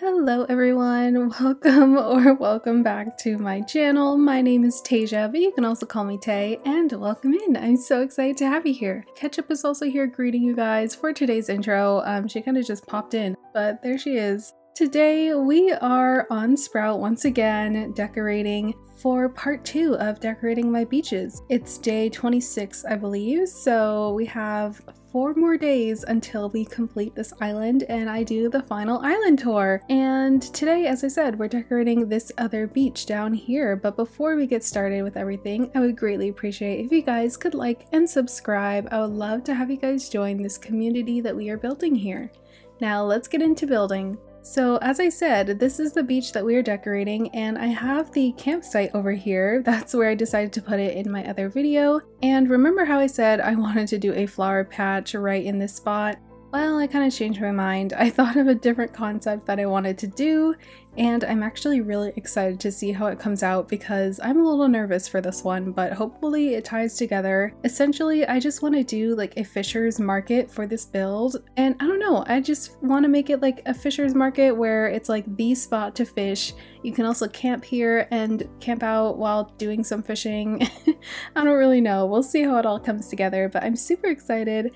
Hello everyone, welcome back to my channel. My name is Tasia, but you can also call me Tay, and welcome in. I'm so excited to have you here. Ketchup is also here greeting you guys for today's intro. She kind of just popped in, but there she is. Today we are on Sprout once again, decorating for part 2 of decorating my beaches. It's day 26, I believe, so we have 4 more days until we complete this island and I do the final island tour. And today, as I said, we're decorating this other beach down here. But before we get started with everything, I would greatly appreciate if you guys could like and subscribe. I would love to have you guys join this community that we are building here. Now let's get into building. So as I said, this is the beach that we are decorating, and I have the campsite over here. That's where I decided to put it in my other video. And remember how I said I wanted to do a flower patch right in this spot? Well, I kind of changed my mind. I thought of a different concept that I wanted to do, and I'm actually really excited to see how it comes out because I'm a little nervous for this one, but hopefully it ties together. Essentially, I just want to do like a fisher's market for this build, and I don't know, I just want to make it like a fisher's market where it's like the spot to fish. You can also camp here and camp out while doing some fishing. I don't really know. We'll see how it all comes together, but I'm super excited.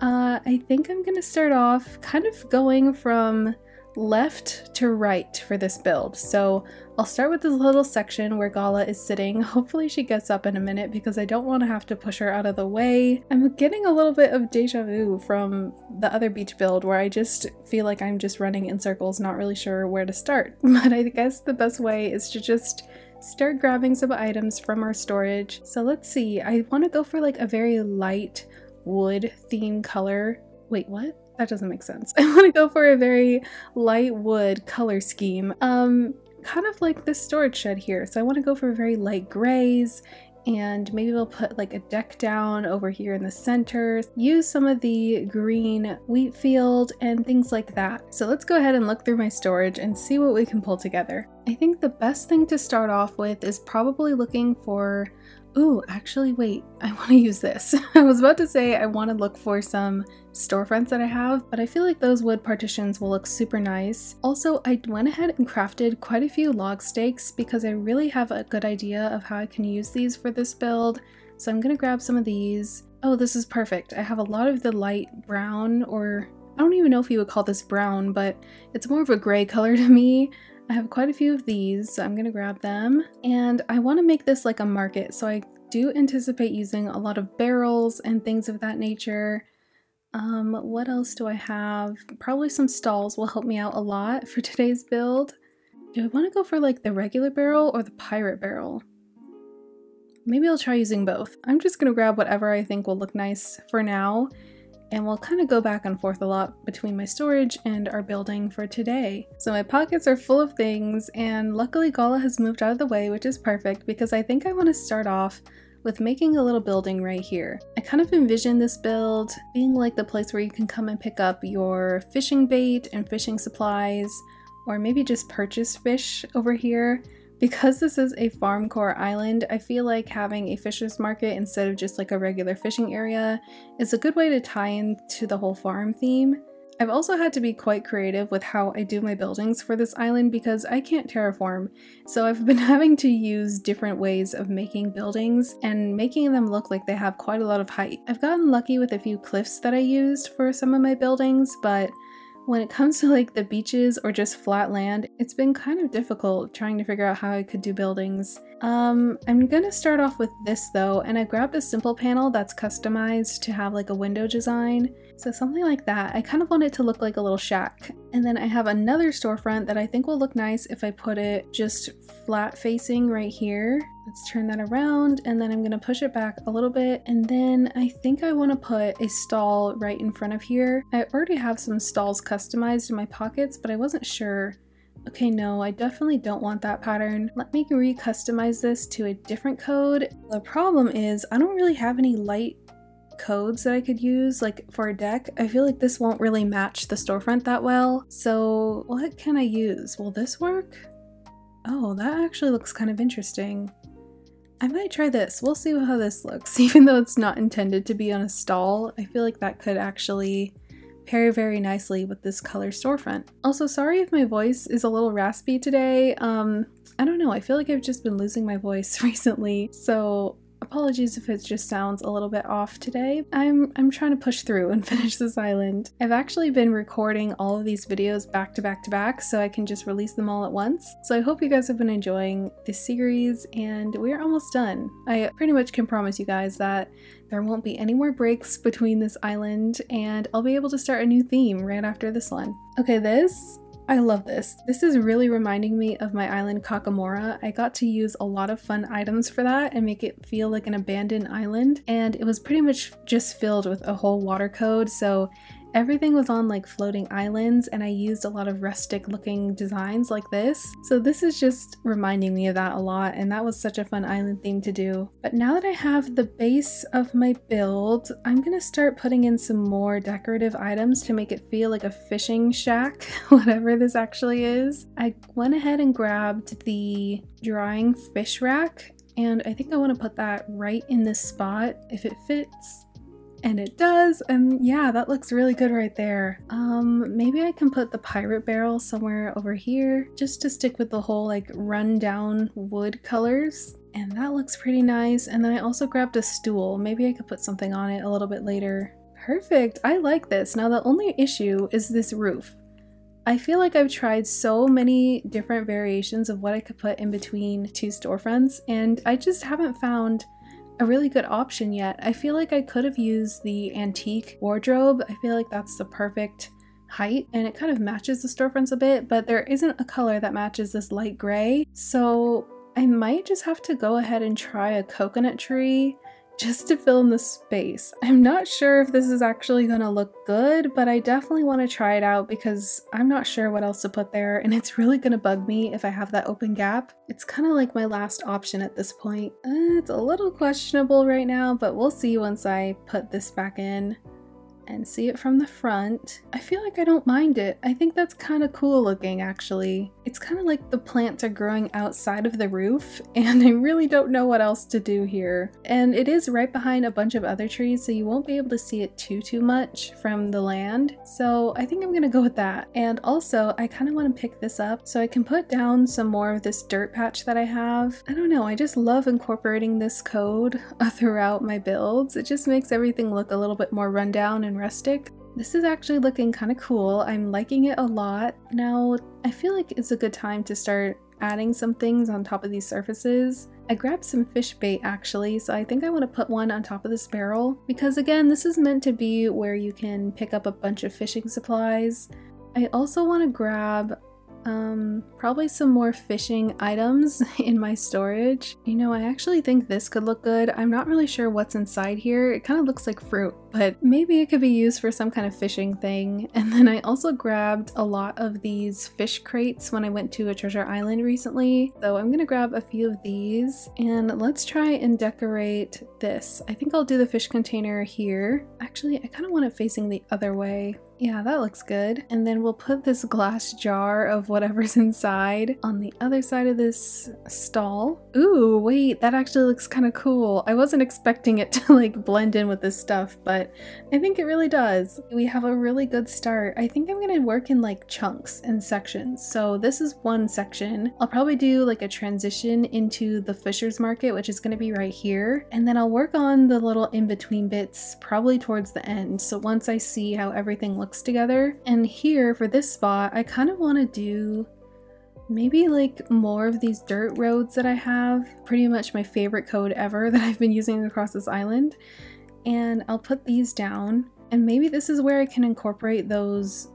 I think I'm gonna start off kind of going from left to right for this build. So I'll start with this little section where Gala is sitting. Hopefully she gets up in a minute because I don't want to have to push her out of the way. I'm getting a little bit of deja vu from the other beach build where I just feel like I'm just running in circles, not really sure where to start. But I guess the best way is to just start grabbing some items from our storage. So let's see, I want to go for like a very light wood theme color. Wait, what? That doesn't make sense. I want to go for a very light wood color scheme, kind of like this storage shed here. So I want to go for very light grays, and maybe we'll put like a deck down over here in the center, use some of the green wheat field and things like that. So let's go ahead and look through my storage and see what we can pull together. I think the best thing to start off with is probably looking for, ooh, actually wait, I want to use this. I was about to say I want to look for some storefronts that I have, but I feel like those wood partitions will look super nice. Also, I went ahead and crafted quite a few log stakes because I really have a good idea of how I can use these for this build. So I'm gonna grab some of these. Oh, this is perfect. I have a lot of the light brown, or I don't even know if you would call this brown, but it's more of a gray color to me. I have quite a few of these, so I'm gonna grab them. And I want to make this like a market, so I do anticipate using a lot of barrels and things of that nature. What else do I have? Probably some stalls will help me out a lot for today's build. Do I want to go for like the regular barrel or the pirate barrel? Maybe I'll try using both. I'm just gonna grab whatever I think will look nice for now, and we'll kind of go back and forth a lot between my storage and our building for today. So my pockets are full of things, and luckily Gala has moved out of the way, which is perfect because I think I want to start off with making a little building right here. I kind of envision this build being like the place where you can come and pick up your fishing bait and fishing supplies, or maybe just purchase fish over here. Because this is a farm core island, I feel like having a fisher's market instead of just like a regular fishing area is a good way to tie into the whole farm theme. I've also had to be quite creative with how I do my buildings for this island because I can't terraform, so I've been having to use different ways of making buildings and making them look like they have quite a lot of height. I've gotten lucky with a few cliffs that I used for some of my buildings, but when it comes to like the beaches or just flat land, it's been kind of difficult trying to figure out how I could do buildings. I'm gonna start off with this though, and I grabbed a simple panel that's customized to have like a window design. So something like that. I kind of want it to look like a little shack. And then I have another storefront that I think will look nice if I put it just flat facing right here. Let's turn that around, and then I'm gonna push it back a little bit, and then I think I want to put a stall right in front of here. I already have some stalls customized in my pockets, but I wasn't sure. Okay, no, I definitely don't want that pattern. Let me re-customize this to a different code. The problem is I don't really have any light codes that I could use like for a deck. I feel like this won't really match the storefront that well. So what can I use? Will this work? Oh, that actually looks kind of interesting. I might try this. We'll see how this looks. Even though it's not intended to be on a stall, I feel like that could actually pair very nicely with this color storefront. Also, sorry if my voice is a little raspy today. I don't know, I feel like I've just been losing my voice recently, so apologies if it just sounds a little bit off today. I'm trying to push through and finish this island. I've actually been recording all of these videos back to back to back so I can just release them all at once. So I hope you guys have been enjoying this series, and we're almost done. I pretty much can promise you guys that there won't be any more breaks between this island, and I'll be able to start a new theme right after this one. Okay, I love this. This is really reminding me of my island Kakamora. I got to use a lot of fun items for that and make it feel like an abandoned island, and it was pretty much just filled with a whole water code, so everything was on like floating islands, and I used a lot of rustic looking designs like this. So this is just reminding me of that a lot, and that was such a fun island theme to do. But now that I have the base of my build, I'm gonna start putting in some more decorative items to make it feel like a fishing shack, whatever this actually is. I went ahead and grabbed the drying fish rack, and I think I want to put that right in this spot if it fits. And it does, and yeah, that looks really good right there. Maybe I can put the pirate barrel somewhere over here, just to stick with the whole like run down wood colors. And that looks pretty nice. And then I also grabbed a stool. Maybe I could put something on it a little bit later. Perfect, I like this. Now the only issue is this roof. I feel like I've tried so many different variations of what I could put in between two storefronts, and I just haven't found a really good option yet. I feel like I could have used the antique wardrobe. I feel like that's the perfect height, and it kind of matches the storefronts a bit, but there isn't a color that matches this light gray. So I might just have to go ahead and try a coconut tree just to fill in the space. I'm not sure if this is actually gonna look good, but I definitely want to try it out because I'm not sure what else to put there, and it's really gonna bug me if I have that open gap. It's kind of like my last option at this point. It's a little questionable right now, but we'll see once I put this back in and see it from the front. I feel like I don't mind it. I think that's kind of cool looking, actually. It's kind of like the plants are growing outside of the roof, and I really don't know what else to do here. And it is right behind a bunch of other trees, so you won't be able to see it too much from the land. So I think I'm gonna go with that. And also, I kind of want to pick this up so I can put down some more of this dirt patch that I have. I don't know, I just love incorporating this code throughout my builds. It just makes everything look a little bit more rundown and rustic. This is actually looking kind of cool. I'm liking it a lot. Now, I feel like it's a good time to start adding some things on top of these surfaces. I grabbed some fish bait actually, so I think I want to put one on top of this barrel because again, this is meant to be where you can pick up a bunch of fishing supplies. I also want to grab probably some more fishing items in my storage. You know, I actually think this could look good. I'm not really sure what's inside here. It kind of looks like fruit, but maybe it could be used for some kind of fishing thing. And then I also grabbed a lot of these fish crates when I went to a treasure island recently. So I'm gonna grab a few of these and let's try and decorate this. I think I'll do the fish container here. Actually, I kind of want it facing the other way. Yeah, that looks good. And then we'll put this glass jar of whatever's inside on the other side of this stall. Ooh, wait, that actually looks kind of cool. I wasn't expecting it to like blend in with this stuff, but I think it really does. We have a really good start. I think I'm gonna work in like chunks and sections. So this is one section. I'll probably do like a transition into the Fisher's Market, which is gonna be right here. And then I'll work on the little in-between bits probably towards the end. So once I see how everything looks together. And here for this spot, I kind of want to do maybe like more of these dirt roads that I have. Pretty much my favorite code ever that I've been using across this island. And I'll put these down, and maybe this is where I can incorporate those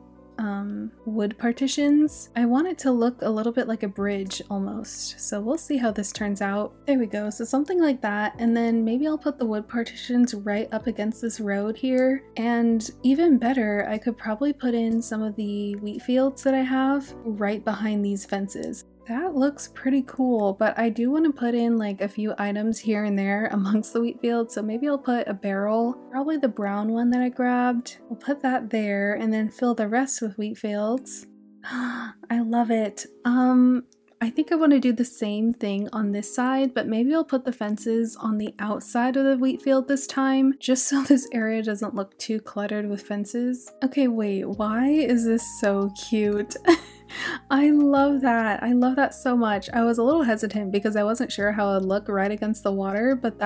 wood partitions. I want it to look a little bit like a bridge almost, so we'll see how this turns out. There we go, so something like that, and then maybe I'll put the wood partitions right up against this road here, and even better, I could probably put in some of the wheat fields that I have right behind these fences. That looks pretty cool, but I do want to put in like a few items here and there amongst the wheat fields, so maybe I'll put a barrel, probably the brown one that I grabbed. We'll put that there and then fill the rest with wheat fields. I love it. I think I want to do the same thing on this side, but maybe I'll put the fences on the outside of the wheat field this time, just so this area doesn't look too cluttered with fences. Okay, wait, why is this so cute? I love that. I love that so much. I was a little hesitant because I wasn't sure how it would look right against the water, but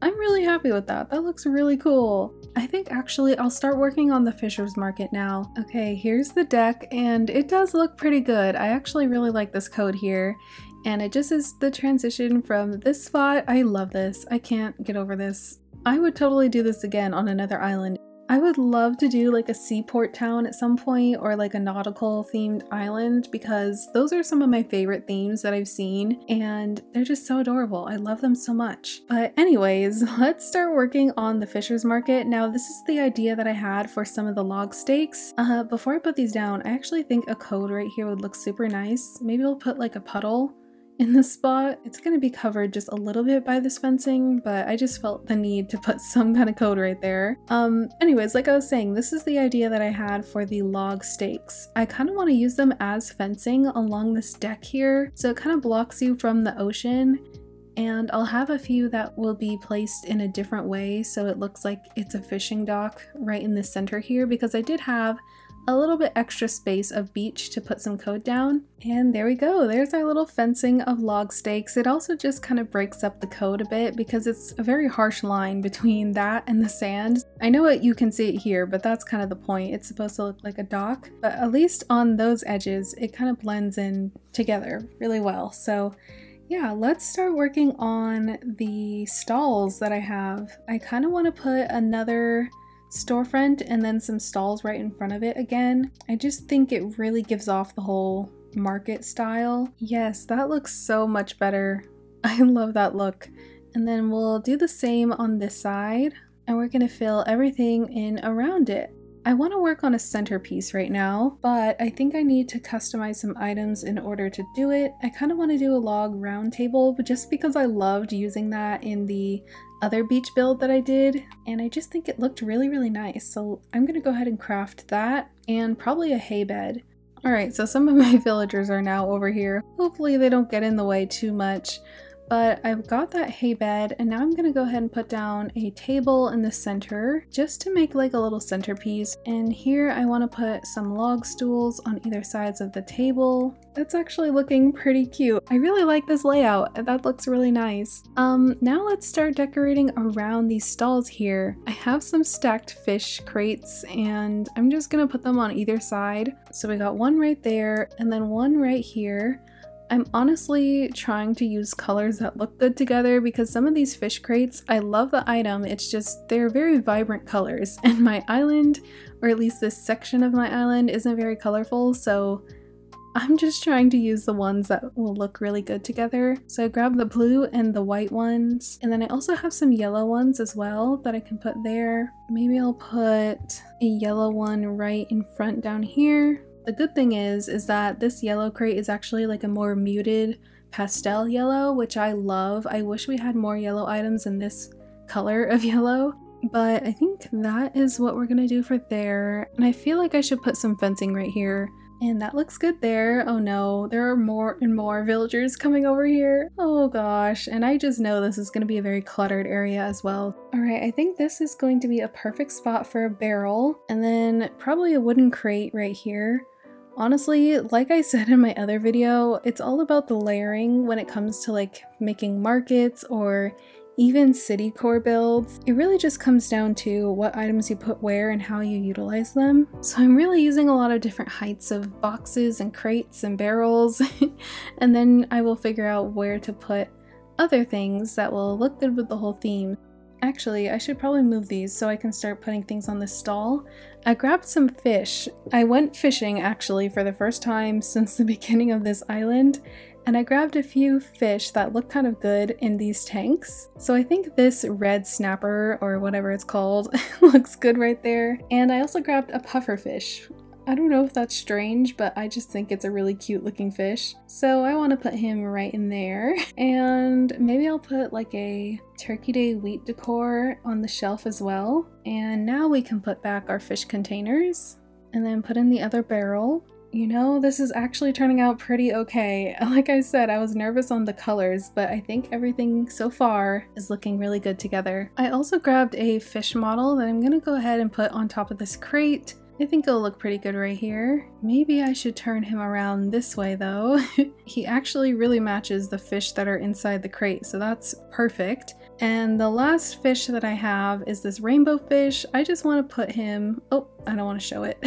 I'm really happy with that. That looks really cool. I think actually I'll start working on the fisher's market now. Okay, here's the deck and it does look pretty good. I actually really like this code here. And it just is the transition from this spot. I love this. I can't get over this. I would totally do this again on another island. I would love to do like a seaport town at some point, or like a nautical themed island, because those are some of my favorite themes that I've seen and they're just so adorable. I love them so much. But anyways, let's start working on the fisher's market. Now this is the idea that I had for some of the log stakes. Before I put these down, I actually think a code right here would look super nice. Maybe I'll put like a puddle in this spot. It's going to be covered just a little bit by this fencing, but I just felt the need to put some kind of code right there. Anyways, like I was saying, this is the idea that I had for the log stakes. I kind of want to use them as fencing along this deck here, so it kind of blocks you from the ocean. And I'll have a few that will be placed in a different way so it looks like it's a fishing dock right in the center here, because I did have a little bit extra space of beach to put some code down. And there we go, there's our little fencing of log stakes. It also just kind of breaks up the code a bit because it's a very harsh line between that and the sand. I know you can see it here, but that's kind of the point. It's supposed to look like a dock, but at least on those edges, it kind of blends in together really well. So yeah, let's start working on the stalls that I have. I kind of want to put another storefront and then some stalls right in front of it again. I just think it really gives off the whole market style. Yes, that looks so much better. I love that look. And then we'll do the same on this side, and we're gonna fill everything in around it. I want to work on a centerpiece right now, but I think I need to customize some items in order to do it. I kind of want to do a log round table, but just because I loved using that in the other beach build that I did, and I just think it looked really, really nice. So I'm going to go ahead and craft that, and probably a hay bed. Alright, so some of my villagers are now over here. Hopefully they don't get in the way too much. But I've got that hay bed, and now I'm gonna go ahead and put down a table in the center just to make like a little centerpiece. And here I want to put some log stools on either sides of the table. That's actually looking pretty cute. I really like this layout. That looks really nice. Now let's start decorating around these stalls here. I have some stacked fish crates and I'm just gonna put them on either side. So we got one right there and then one right here. I'm honestly trying to use colors that look good together because some of these fish crates, I love the item, it's just they're very vibrant colors, and my island, or at least this section of my island, isn't very colorful, so I'm just trying to use the ones that will look really good together. So I grabbed the blue and the white ones, and then I also have some yellow ones as well that I can put there. Maybe I'll put a yellow one right in front down here. The good thing is that this yellow crate is actually like a more muted pastel yellow, which I love. I wish we had more yellow items in this color of yellow, but I think that is what we're gonna do for there. And I feel like I should put some fencing right here. And that looks good there. Oh no, there are more and more villagers coming over here. Oh gosh, and I just know this is going to be a very cluttered area as well. Alright, I think this is going to be a perfect spot for a barrel, and then probably a wooden crate right here. Honestly, like I said in my other video, it's all about the layering when it comes to like making markets or even city core builds. It really just comes down to what items you put where and how you utilize them. So I'm really using a lot of different heights of boxes and crates and barrels and then I will figure out where to put other things that will look good with the whole theme. Actually, I should probably move these so I can start putting things on this stall. I grabbed some fish. I went fishing actually for the first time since the beginning of this island, and I grabbed a few fish that look kind of good in these tanks. So I think this red snapper, or whatever it's called, looks good right there. And I also grabbed a puffer fish. I don't know if that's strange, but I just think it's a really cute looking fish. So I want to put him right in there. And maybe I'll put like a Turkey Day wheat decor on the shelf as well. And now we can put back our fish containers and then put in the other barrel. You know, this is actually turning out pretty okay. Like I said, I was nervous on the colors, but I think everything so far is looking really good together. I also grabbed a fish model that I'm gonna go ahead and put on top of this crate. I think it'll look pretty good right here. Maybe I should turn him around this way though. He actually really matches the fish that are inside the crate, so that's perfect. And the last fish that I have is this rainbow fish. I just want to put him, oh, I don't want to show it.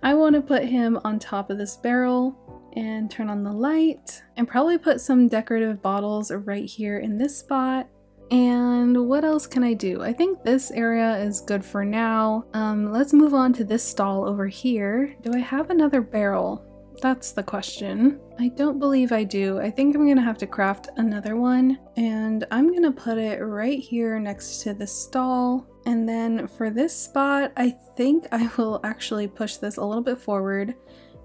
I want to put him on top of this barrel and turn on the light and probably put some decorative bottles right here in this spot. And what else can I do? I think this area is good for now. Let's move on to this stall over here. Do I have another barrel? That's the question. I don't believe I do. I think I'm gonna have to craft another one, and I'm gonna put it right here next to the stall. And then for this spot, I think I will actually push this a little bit forward,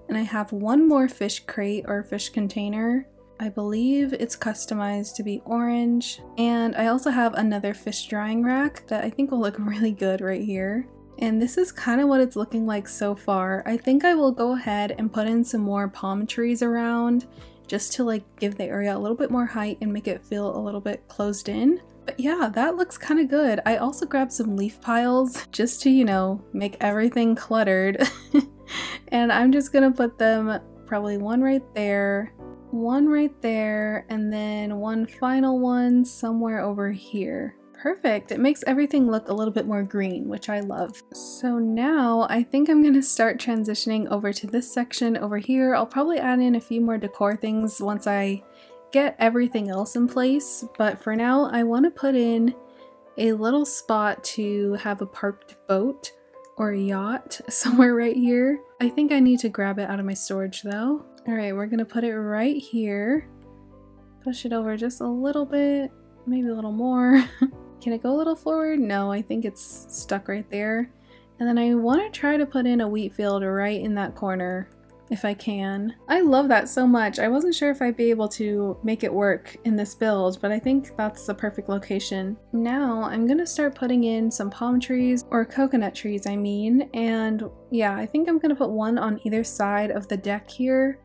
and I have one more fish crate or fish container. I believe it's customized to be orange, and I also have another fish drying rack that I think will look really good right here. And this is kind of what it's looking like so far. I think I will go ahead and put in some more palm trees around just to like give the area a little bit more height and make it feel a little bit closed in. But yeah, that looks kind of good. I also grabbed some leaf piles just to, you know, make everything cluttered. And I'm just gonna put them probably one right there, and then one final one somewhere over here. Perfect. It makes everything look a little bit more green, which I love. So now I think I'm going to start transitioning over to this section over here. I'll probably add in a few more decor things once I get everything else in place. But for now, I want to put in a little spot to have a parked boat or a yacht somewhere right here. I think I need to grab it out of my storage though. All right, we're going to put it right here. Push it over just a little bit, maybe a little more. Can it go a little forward? No, I think it's stuck right there. And then I want to try to put in a wheat field right in that corner, if I can. I love that so much. I wasn't sure if I'd be able to make it work in this build, but I think that's the perfect location. Now I'm gonna start putting in some palm trees, or coconut trees I mean, and yeah, I think I'm gonna put one on either side of the deck here,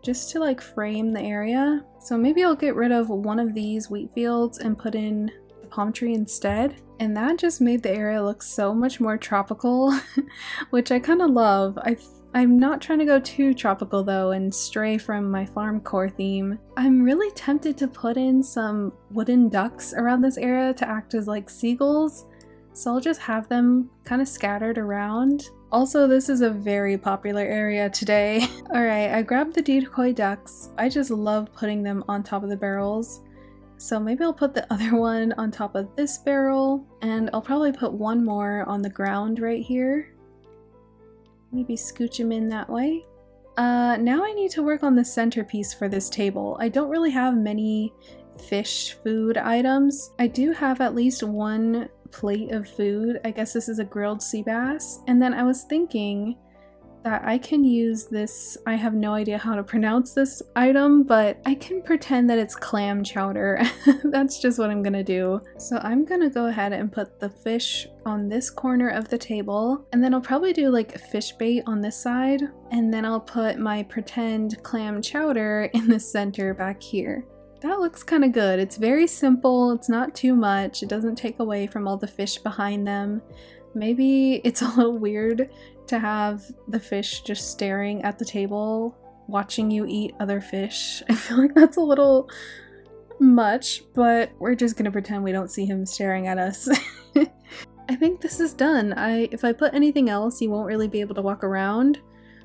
just to like frame the area. So maybe I'll get rid of one of these wheat fields and put in palm tree instead, and that just made the area look so much more tropical, which I kind of love. I'm not trying to go too tropical though and stray from my farm core theme. I'm really tempted to put in some wooden ducks around this area to act as like seagulls, so I'll just have them kind of scattered around. Also, this is a very popular area today. Alright, I grabbed the decoy ducks. I just love putting them on top of the barrels. So maybe I'll put the other one on top of this barrel, and I'll probably put one more on the ground right here. Maybe scooch him in that way. Now I need to work on the centerpiece for this table. I don't really have many fish food items. I do have at least one plate of food. I guess this is a grilled sea bass. And then I was thinking that I can use this, I have no idea how to pronounce this item, but I can pretend that it's clam chowder. That's just what I'm gonna do. So I'm gonna go ahead and put the fish on this corner of the table, and then I'll probably do like fish bait on this side, and then I'll put my pretend clam chowder in the center back here. That looks kind of good. It's very simple, it's not too much, it doesn't take away from all the fish behind them. Maybe it's a little weird to have the fish just staring at the table, watching you eat other fish. I feel like that's a little much, but we're just gonna pretend we don't see him staring at us. I think this is done. If I put anything else, you won't really be able to walk around.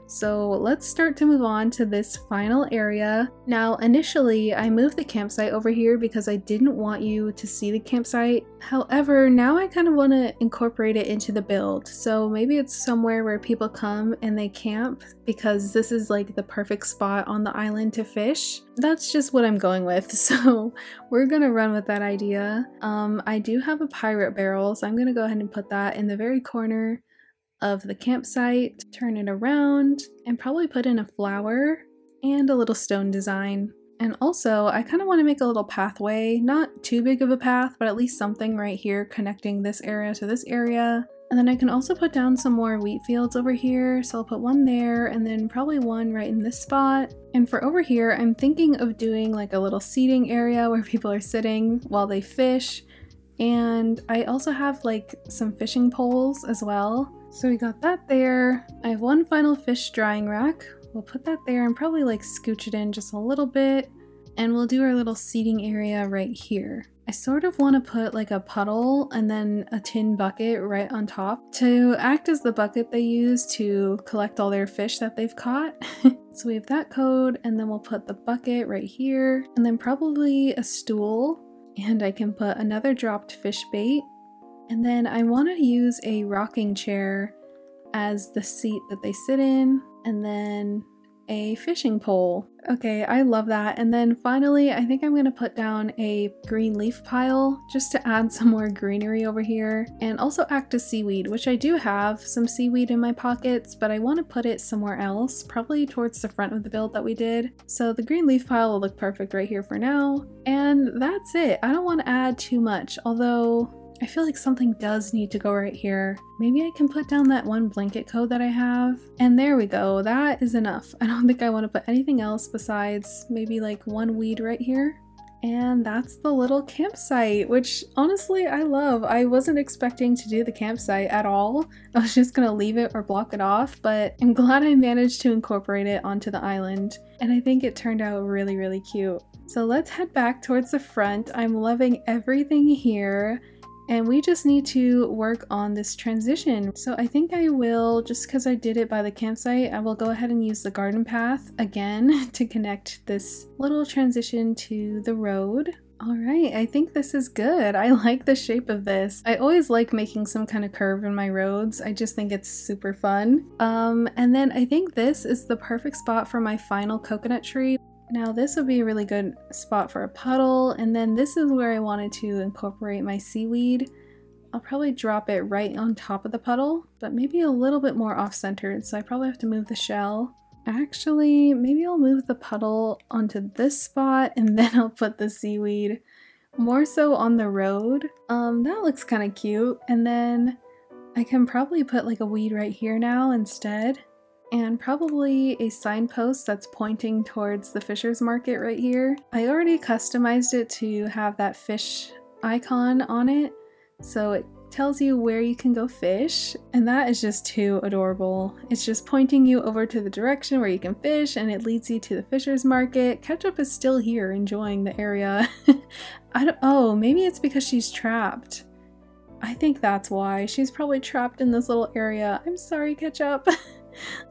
So let's start to move on to this final area. Now, initially, I moved the campsite over here because I didn't want you to see the campsite. However, now I kind of want to incorporate it into the build. So maybe it's somewhere where people come and they camp because this is like the perfect spot on the island to fish. That's just what I'm going with. So we're gonna run with that idea. I do have a pirate barrel, so I'm gonna go ahead and put that in the very corner of the campsite, turn it around, and probably put in a flower and a little stone design. And also, I kind of want to make a little pathway, not too big of a path, but at least something right here connecting this area to this area. And then I can also put down some more wheat fields over here. So I'll put one there and then probably one right in this spot. And for over here, I'm thinking of doing like a little seating area where people are sitting while they fish. And I also have like some fishing poles as well. So we got that there. I have one final fish drying rack. We'll put that there and probably like scooch it in just a little bit. And we'll do our little seating area right here. I sort of want to put like a puddle and then a tin bucket right on top to act as the bucket they use to collect all their fish that they've caught. So we have that code, and then we'll put the bucket right here, and then probably a stool, and I can put another dropped fish bait. And then I want to use a rocking chair as the seat that they sit in, and then a fishing pole. Okay, I love that. And then finally, I think I'm going to put down a green leaf pile just to add some more greenery over here and also act as seaweed, which I do have some seaweed in my pockets, but I want to put it somewhere else, probably towards the front of the build that we did. So the green leaf pile will look perfect right here for now. And that's it. I don't want to add too much, although I feel like something does need to go right here. Maybe I can put down that one blanket code that I have. And there we go, that is enough. I don't think I want to put anything else besides maybe like one weed right here. And that's the little campsite, which honestly I love. I wasn't expecting to do the campsite at all. I was just gonna leave it or block it off, but I'm glad I managed to incorporate it onto the island. And I think it turned out really, really cute. So let's head back towards the front. I'm loving everything here. And we just need to work on this transition. So I think I will, just because I did it by the campsite, I will go ahead and use the garden path again to connect this little transition to the road. All right, I think this is good. I like the shape of this. I always like making some kind of curve in my roads. I just think it's super fun. And then I think this is the perfect spot for my final coconut tree. Now this would be a really good spot for a puddle, and then this is where I wanted to incorporate my seaweed. I'll probably drop it right on top of the puddle, but maybe a little bit more off-centered, so I probably have to move the shell. Actually, maybe I'll move the puddle onto this spot, and then I'll put the seaweed more so on the road. That looks kind of cute, and then I can probably put like a weed right here now instead. And probably a signpost that's pointing towards the fisher's market right here. I already customized it to have that fish icon on it, so it tells you where you can go fish, and that is just too adorable. It's just pointing you over to the direction where you can fish, and it leads you to the fisher's market. Ketchup is still here enjoying the area. Oh, maybe it's because she's trapped. I think that's why. She's probably trapped in this little area. I'm sorry, Ketchup.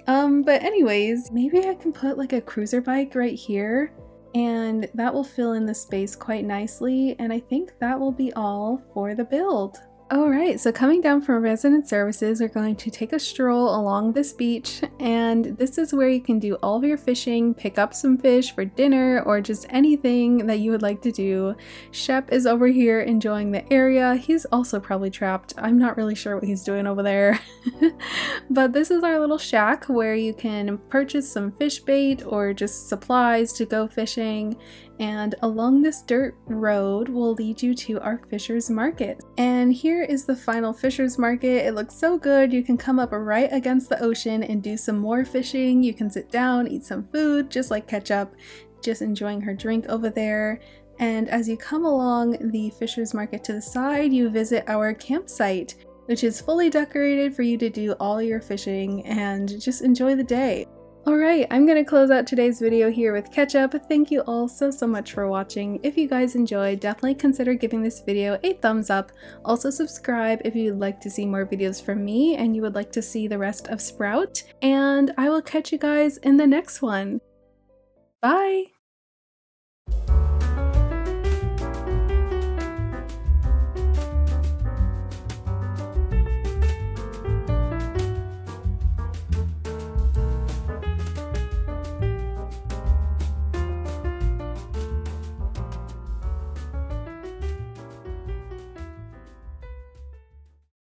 But anyways, maybe I can put like a cruiser bike right here, and that will fill in the space quite nicely, and I think that will be all for the build. Alright, so coming down from resident services, we're going to take a stroll along this beach, and this is where you can do all of your fishing, pick up some fish for dinner, or just anything that you would like to do. Shep is over here enjoying the area. He's also probably trapped. I'm not really sure what he's doing over there. But this is our little shack where you can purchase some fish bait or just supplies to go fishing. And along this dirt road will lead you to our fisher's market. And here is the final fisher's market. It looks so good. You can come up right against the ocean and do some more fishing. You can sit down, eat some food, just like Ketchup, just enjoying her drink over there. And as you come along the fisher's market to the side, you visit our campsite, which is fully decorated for you to do all your fishing and just enjoy the day. Alright, I'm going to close out today's video here with Ketchup. Thank you all so much for watching. If you guys enjoyed, definitely consider giving this video a thumbs up. Also subscribe if you'd like to see more videos from me and you would like to see the rest of Sprout. And I will catch you guys in the next one. Bye!